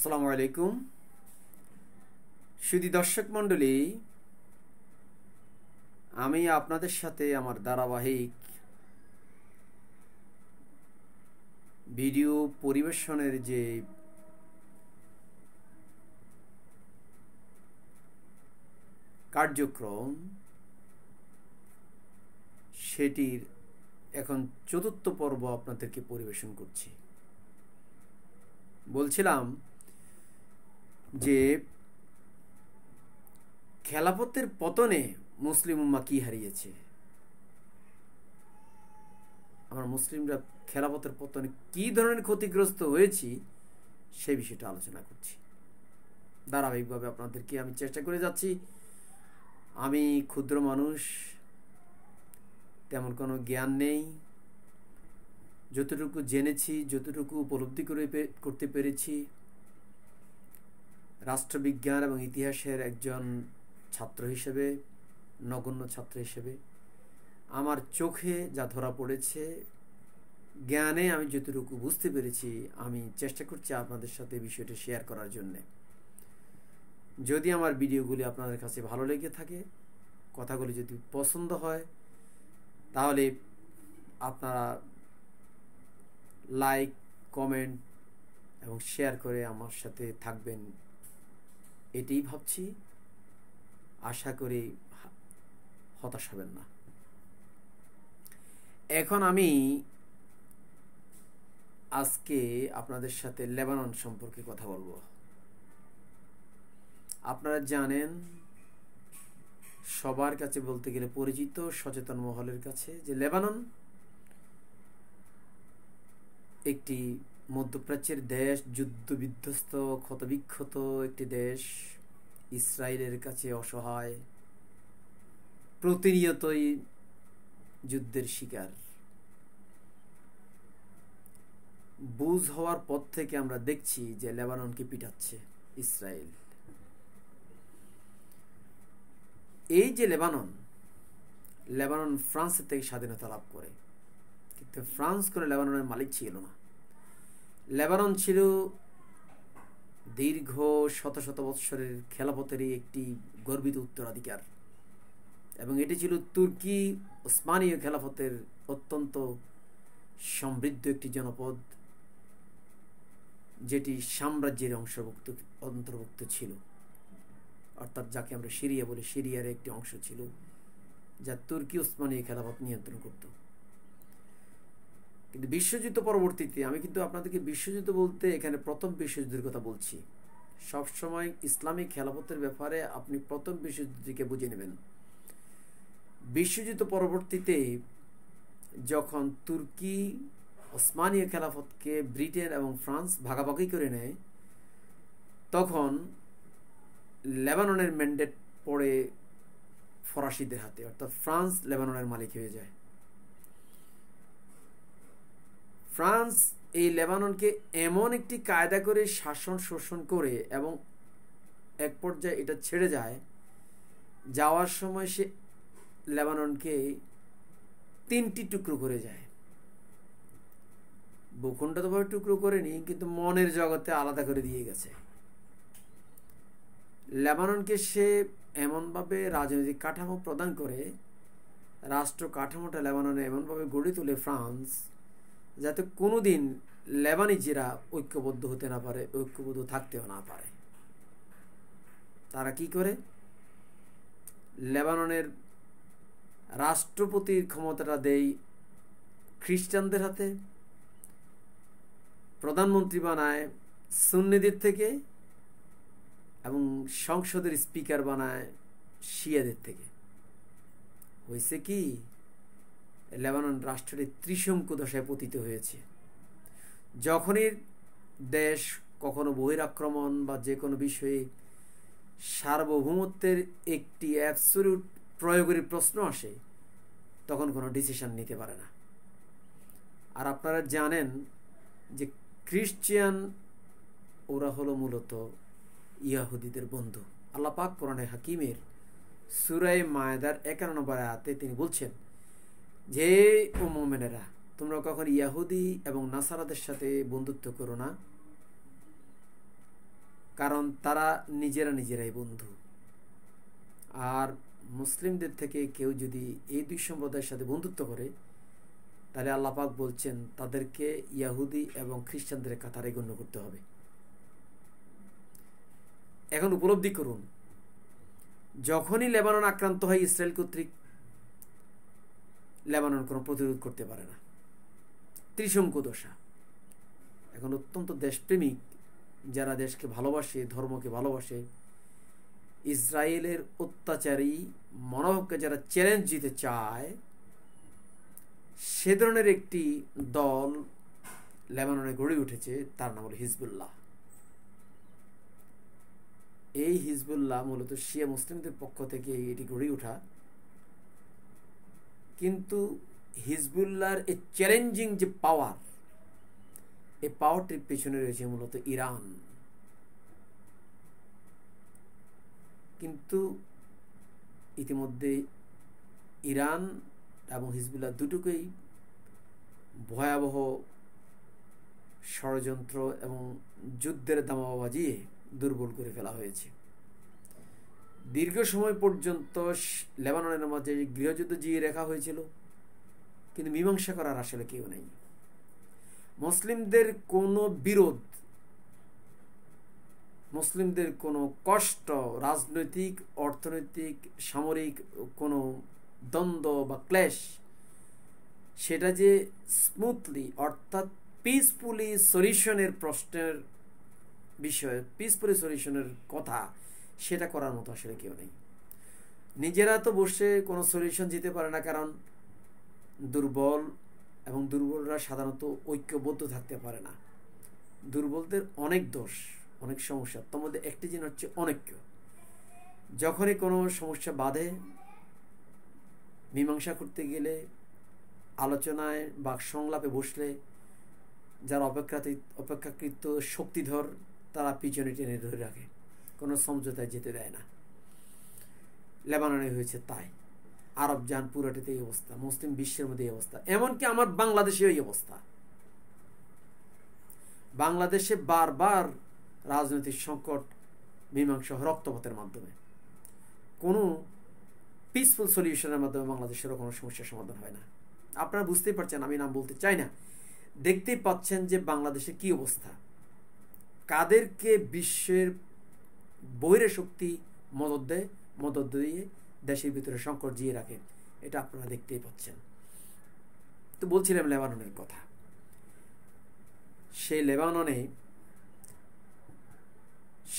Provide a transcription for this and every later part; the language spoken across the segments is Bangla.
আসসালামু আলাইকুম সুধী দর্শক মণ্ডলী, আমি আপনাদের সাথে আমার ধারাবাহিক ভিডিও পরিবেশনের যে কার্যক্রম সেটির এখন চতুর্থ পর্ব আপনাদেরকে পরিবেশন করছি। বলছিলাম যে খেলাফতের পতনে মুসলিম উম্মাহ কি হারিয়েছে। আমরা মুসলিমরা খেলাফতের পতনে কি ধরনের ক্ষতিগ্রস্ত হয়েছি সেই বিষয়টা আলোচনা করছি। ধারাবাহিকভাবে আপনাদেরকে আমি চেষ্টা করে যাচ্ছি। আমি ক্ষুদ্র মানুষ, তেমন কোনো জ্ঞান নেই। যতটুকু জেনেছি, যতটুকু উপলব্ধি করতে পেরেছি, রাষ্ট্রবিজ্ঞান এবং ইতিহাসের একজন ছাত্র হিসেবে, নগণ্য ছাত্র হিসেবে আমার চোখে যা ধরা পড়েছে, জ্ঞানে আমি যতটুকু বুঝতে পেরেছি, আমি চেষ্টা করছি আপনাদের সাথে বিষয়টা শেয়ার করার জন্যে। যদি আমার ভিডিওগুলি আপনাদের কাছে ভালো লেগে থাকে, কথাগুলি যদি পছন্দ হয়, তাহলে আপনারা লাইক, কমেন্ট এবং শেয়ার করে আমার সাথে থাকবেন, এটাই ভাবছি। আশা করি হতাশ হবেন না। এখন আমি আজকে আপনাদের সাথে লেবানন সম্পর্কে কথা বলবো। আপনারা জানেন, সবার কাছে বলতে গেলে পরিচিত, সচেতন মহলের কাছে, যে লেবানন একটি মধ্যপ্রাচ্যের দেশ, যুদ্ধ বিধ্বস্ত, ক্ষতবিক্ষত একটি দেশ, ইসরায়েলের কাছে অসহায়, প্রতিনিয়তই যুদ্ধের শিকার। বুঝ হওয়ার পর থেকে আমরা দেখছি যে লেবাননকে পিটাচ্ছে ইসরায়েল। এই যে লেবানন ফ্রান্সের থেকে স্বাধীনতা লাভ করে, কিন্তু ফ্রান্স কোনো লেবাননের মালিক ছিল না। লেবানন ছিল দীর্ঘ শত শত বৎসরের খেলাফতেরই একটি গর্বিত উত্তরাধিকার, এবং এটি ছিল তুর্কি ওসমানীয় খেলাফতের অত্যন্ত সমৃদ্ধ একটি জনপদ, যেটি সাম্রাজ্যের অন্তর্ভুক্ত ছিল, অর্থাৎ যাকে আমরা সিরিয়া বলি, সিরিয়ার একটি অংশ ছিল, যা তুর্কি ওসমানীয় খেলাফত নিয়ন্ত্রণ করত। কিন্তু বিশ্বযুদ্ধ পরবর্তীতে, আমি কিন্তু আপনাদেরকে বিশ্বযুদ্ধ বলতে এখানে প্রথম বিশ্বযুদ্ধের কথা বলছি। সবসময় ইসলামিক খেলাফতের ব্যাপারে আপনি প্রথম বিশ্বযুদ্ধকে বুঝে নেবেন। বিশ্বযুদ্ধ পরবর্তীতে যখন তুর্কি ওসমানীয় খেলাফতকে ব্রিটেন এবং ফ্রান্স ভাগাভাগি করে নেয়, তখন লেবাননের ম্যান্ডেট পড়ে ফরাসিদের হাতে, অর্থাৎ ফ্রান্স লেবাননের মালিক হয়ে যায়। ফ্রান্স এই লেবাননকে এমন একটি কায়দা করে শাসন শোষণ করে, এবং এক পর্যায়ে এটা ছেড়ে যায়। যাওয়ার সময় সে লেবাননকে 3টি টুকরো করে যায়। ভূখণ্ডগতভাবে টুকরো করেনি, কিন্তু মনের জগতে আলাদা করে দিয়ে গেছে। লেবাননকে সে এমনভাবে রাজনৈতিক কাঠামো প্রদান করে, রাষ্ট্র কাঠামোটা লেবাননে এমনভাবে গড়ে তোলে ফ্রান্স, যাতে কোনোদিন লেবানিজেরা ঐক্যবদ্ধ হতে না পারে, ঐক্যবদ্ধ থাকতেও না পারে। তারা কি করে? লেবাননের রাষ্ট্রপতির ক্ষমতাটা দেয় খ্রিস্টানদের হাতে, প্রধানমন্ত্রী বানায় সুন্নিদের থেকে, এবং সংসদের স্পিকার বানায় শিয়াদের থেকে। হয়েছে কি, লেবানন রাষ্ট্রটি ত্রিশঙ্কু দশায় পতিত হয়েছে। যখনই দেশ কখনো বহিরাক্রমণ বা যে কোনো বিষয়ে সার্বভৌমত্বের একটি অ্যাবসলিউট প্রয়োগের প্রশ্ন আসে, তখন কোনো ডিসিশন নিতে পারে না। আর আপনারা জানেন যে খ্রিস্টান ওরা হলো মূলত ইয়াহুদিদের বন্ধু। আল্লাহ পাক কোরআনে হাকিমের সূরা মায়েদার 51 নম্বর আয়াতে তিনি বলছেন যে, ও মুমিনেরা, তোমরা কখন ইয়াহুদি এবং নাসারাদের সাথে বন্ধুত্ব করো না, কারণ তারা নিজেরাই বন্ধু। আর মুসলিমদের থেকে কেউ যদি এই দুই সম্প্রদায়ের সাথে বন্ধুত্ব করে, তাহলে আল্লাহ পাক বলছেন তাদেরকে ইয়াহুদি এবং খ্রিস্টানদের কাতারে গণ্য করতে হবে। এখন উপলব্ধি করুন, যখনই লেবানন আক্রান্ত হয় ইসরায়েল কর্তৃক, লেবানন কোনো প্রতিরোধ করতে পারে না, ত্রিশঙ্কু দশা। এখন অত্যন্ত দেশপ্রেমিক যারা দেশকে ভালোবাসে, ধর্মকে ভালোবাসে, ইসরায়েলের অত্যাচারী মনোভাবকে যারা চ্যালেঞ্জ দিতে চায়, সে ধরনের একটি দল লেবাননে গড়ে উঠেছে, তার নাম হল হিজবুল্লাহ। এই হিজবুল্লাহ মূলত শিয়া মুসলিমদের পক্ষ থেকে এটি গড়ে ওঠা, কিন্তু হিজবুল্লাহর এই চ্যালেঞ্জিং যে পাওয়ার, এই পাওয়ারটির পেছনে রয়েছে মূলত ইরান। কিন্তু ইতিমধ্যে ইরান এবং হিজবুল্লাহ দুটোকেই ভয়াবহ ষড়যন্ত্র এবং যুদ্ধের দামামা বাজিয়ে দুর্বল করে ফেলা হয়েছে। দীর্ঘ সময় পর্যন্ত লেবাননের মাঝে গৃহযুদ্ধ জিয়ে রাখা হয়েছিল, কিন্তু মীমাংসা করার আসলে কেউ নেই। মুসলিমদের কোনো বিরোধ, মুসলিমদের কোনো কষ্ট, রাজনৈতিক, অর্থনৈতিক, সামরিক কোনো দ্বন্দ্ব বা ক্লেশ, সেটা যে স্মুথলি অর্থাৎ পিসফুলি সলিউশনের প্রশ্নের বিষয়, পিসফুলি সলিউশনের কথা, সেটা করার মতো আসলে কেউ নেই। নিজেরা তো বসে কোনো সলিউশন দিতে পারে না, কারণ দুর্বল, এবং দুর্বলরা সাধারণত ঐক্যবদ্ধ থাকতে পারে না। দুর্বলদের অনেক দোষ, অনেক সমস্যা, তার মধ্যে একটি জিনিস হচ্ছে অনৈক্য। যখনই কোনো সমস্যা বাধে, মীমাংসা করতে গেলে, আলোচনায় বা সংলাপে বসলে যারা অপেক্ষাকৃত শক্তিধর, তারা পিছনে টেনে ধরে রাখে, কোনো সমঝোতায় যেতে দেয় না। লেবাননে হয়েছে তাই, আরব জান পুরোটাতে এই অবস্থা, মুসলিম বিশ্বের মধ্যে এই অবস্থা, এমনকি আমার বাংলাদেশেও এই অবস্থা। বাংলাদেশে বারবার রাজনৈতিক সংকট মীমাংসা রক্তপাতের মাধ্যমে, কোনো পিসফুল সলিউশনের মাধ্যমে বাংলাদেশেরও কোনো সমস্যার সমাধান হয় না। আপনারা বুঝতেই পারছেন, আমি নাম বলতে চাই না, দেখতেই পাচ্ছেন যে বাংলাদেশের কি অবস্থা, কাদেরকে বিশ্বের বহিরে শক্তি মদত দিয়ে দেশের ভিতরে সংকট জিয়ে রাখে, এটা আপনারা দেখতেই পাচ্ছেন। তো বলছিলাম লেবাননের কথা। সেই লেবাননে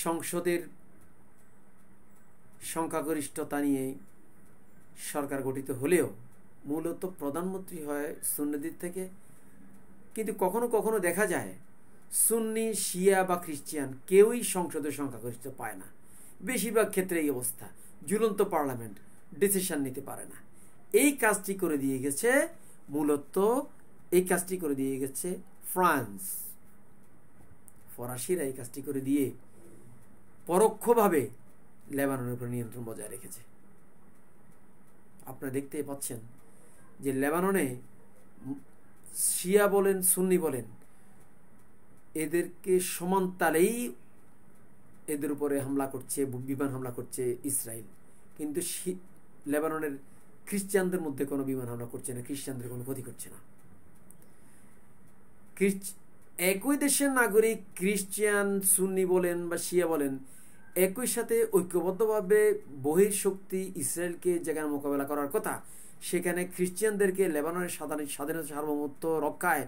সংসদের সংখ্যাগরিষ্ঠতা নিয়ে সরকার গঠিত হলেও মূলত প্রধানমন্ত্রী হয় সুন্নিদের থেকে, কিন্তু কখনো কখনো দেখা যায় সুন্নি, শিয়া বা খ্রিস্টান কেউই সংসদের সংখ্যাগরিষ্ঠ পায় না। বেশিরভাগ ক্ষেত্রে এই অবস্থা, ঝুলন্ত পার্লামেন্ট, ডিসিশন নিতে পারে না। এই কাজটি করে দিয়ে গেছে মূলত, এই কাজটি করে দিয়ে গেছে ফ্রান্স, ফরাসিরা এই কাজটি করে দিয়ে পরোক্ষভাবে লেবাননের উপর নিয়ন্ত্রণ বজায় রেখেছে। আপনারা দেখতেই পাচ্ছেন যে লেবাননে শিয়া বলেন, সুন্নি বলেন, এদেরকে সমান তালেই এদের উপরে হামলা করছে, বিমান হামলা করছে ইসরায়েল, কিন্তু লেবাননের খ্রিস্টানদের মধ্যে কোনো বিমান হামলা করছে না, খ্রিস্টানদের কোনো ক্ষতি করছে না। একই দেশের নাগরিক খ্রিস্টান, সুন্নি বলেন বা শিয়া বলেন, একই সাথে ঐক্যবদ্ধভাবে বহির্শক্তি ইসরায়েলকে যেখানে মোকাবেলা করার কথা, সেখানে খ্রিস্টানদেরকে লেবাননের স্বাধীনতা সার্বভৌমত্ব রক্ষায়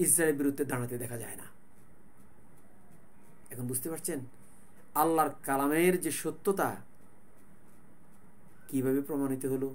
ইসরায়েলের বিরুদ্ধে দাঁড়াতে দেখা যায় না। এখন বুঝতে পারছেন আল্লাহর কালামের যে সত্যতা কিভাবে প্রমাণিত হলো।